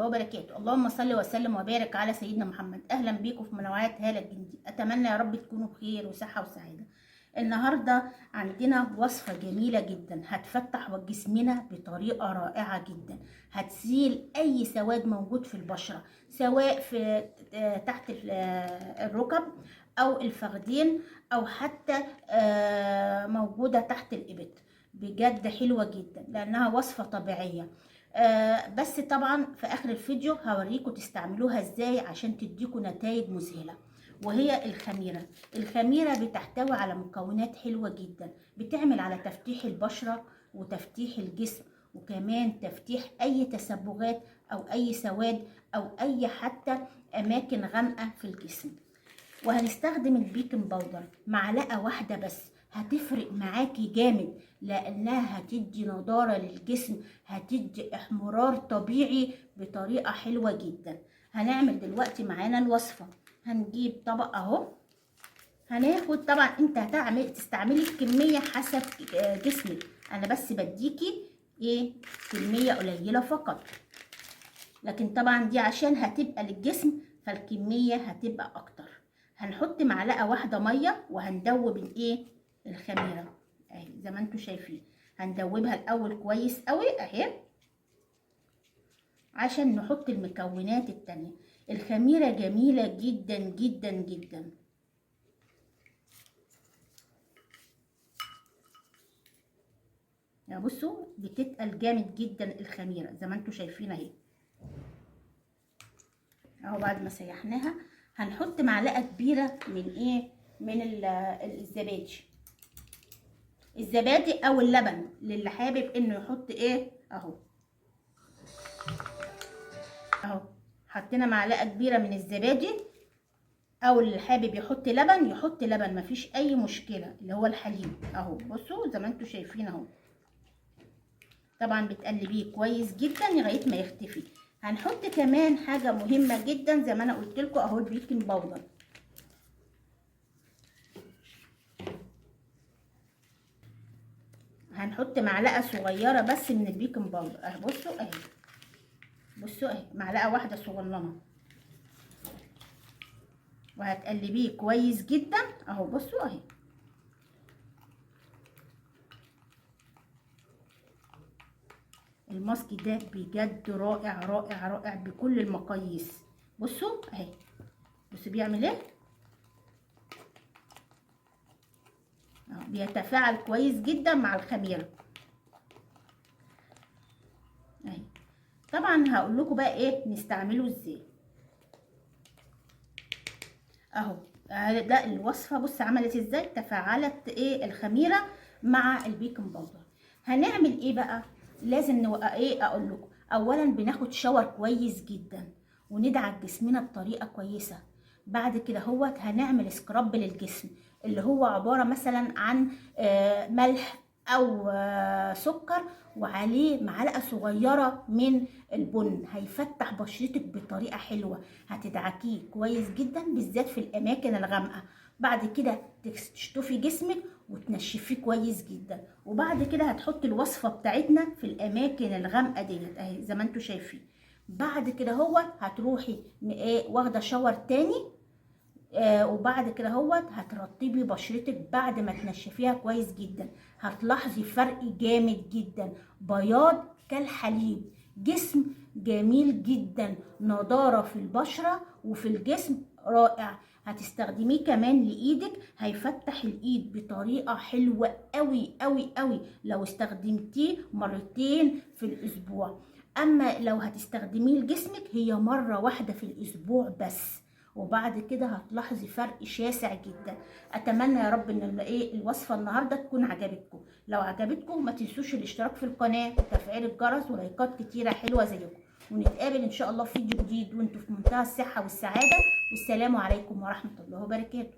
الله وبركاته. اللهم صل وسلم وبارك على سيدنا محمد. اهلا بيكم في منوعات هالة الجندي. اتمنى يا رب تكونوا بخير وصحه وسعاده. النهارده عندنا وصفه جميله جدا هتفتح جسمنا بطريقه رائعه جدا، هتزيل اي سواد موجود في البشره، سواء في تحت الركب او الفخذين او حتى موجوده تحت الابط. بجد حلوه جدا لانها وصفه طبيعيه. بس طبعا في اخر الفيديو هوريكم تستعملوها ازاي عشان تديكم نتائج مذهله. وهي الخميره بتحتوي على مكونات حلوه جدا، بتعمل على تفتيح البشره وتفتيح الجسم، وكمان تفتيح اي تسبغات او اي سواد او اي حتى اماكن غامقه في الجسم. وهنستخدم البيكنج باودر معلقه واحده بس، هتفرق معاكي جامد لانها هتدي نضاره للجسم، هتدي احمرار طبيعي بطريقه حلوه جدا. هنعمل دلوقتي معانا الوصفه. هنجيب طبق اهو، هناخد طبعا انت تستعملي الكميه حسب جسمك، انا بس بديكي كميه قليله فقط، لكن طبعا دي عشان هتبقى للجسم فالكميه هتبقى اكتر. هنحط معلقه واحده ميه وهندوب الخميره اهي زي ما انتم شايفين. هندوبها الاول كويس قوي اهي عشان نحط المكونات التانية. الخميره جميله جدا جدا جدا. يا بصوا بتتقل جامد جدا الخميره زي ما انتم شايفين اهي. اهو بعد ما سيحناها هنحط معلقه كبيره من الزبادي او اللبن للي حابب انه يحط اهو حطينا معلقه كبيره من الزبادي، او اللي حابب يحط لبن يحط لبن، مفيش اي مشكله، اللي هو الحليب اهو. بصوا زي ما انتم شايفين اهو. طبعا بتقلبيه كويس جدا لغايه ما يختفي. هنحط كمان حاجه مهمه جدا زي ما انا قلت لكم اهو، البيكنج باودر. هنحط معلقه صغيره بس من البيكنج باودر اهي. بصوا اهي، بصوا اهي معلقه واحده صغننه، وهتقلبيه كويس جدا اهو. بصوا اهي. الماسك ده بجد رائع رائع رائع بكل المقاييس. بصوا اهي، بصوا بيعمل ايه اهو، بيتفاعل كويس جدا مع الخميره اهي. طبعا هقول لكم بقى نستعمله ازاي اهو. ده الوصفه. بص عملت ازاي، تفاعلت الخميره مع البيكنج باودر. هنعمل بقى، لازم اقول لكم اولا بناخد شاور كويس جدا وندعك جسمنا بطريقه كويسه. بعد كده هنعمل سكراب للجسم اللي هو عباره مثلا عن ملح او سكر وعليه معلقه صغيره من البن، هيفتح بشرتك بطريقه حلوه. هتدعكيه كويس جدا بالذات في الاماكن الغامقه. بعد كده تشطفي جسمك وتنشفيه كويس جدا. وبعد كده هتحطي الوصفه بتاعتنا في الاماكن الغامقه ديت اهي زي ما انتم شايفين. بعد كده هتروحي واخده شاور تاني وبعد كده هترطبي بشرتك بعد ما تنشفيها كويس جدا. هتلاحظي فرق جامد جدا، بياض كالحليب، جسم جميل جدا، نضاره في البشره وفي الجسم رائع. هتستخدميه كمان لايدك، هيفتح الايد بطريقه حلوه قوي قوي قوي لو استخدمتيه مرتين في الاسبوع. اما لو هتستخدميه لجسمك هي مره واحده في الاسبوع بس، وبعد كده هتلاحظي فرق شاسع جدا. اتمنى يا رب ان الوصفه النهارده تكون عجبتكم. لو عجبتكم ما تنسوش الاشتراك في القناه وتفعيل الجرس ولايكات كتيره حلوه زيكم. ونتقابل ان شاء الله في فيديو جديد وانتم في منتهى الصحه والسعاده. والسلام عليكم ورحمه الله وبركاته.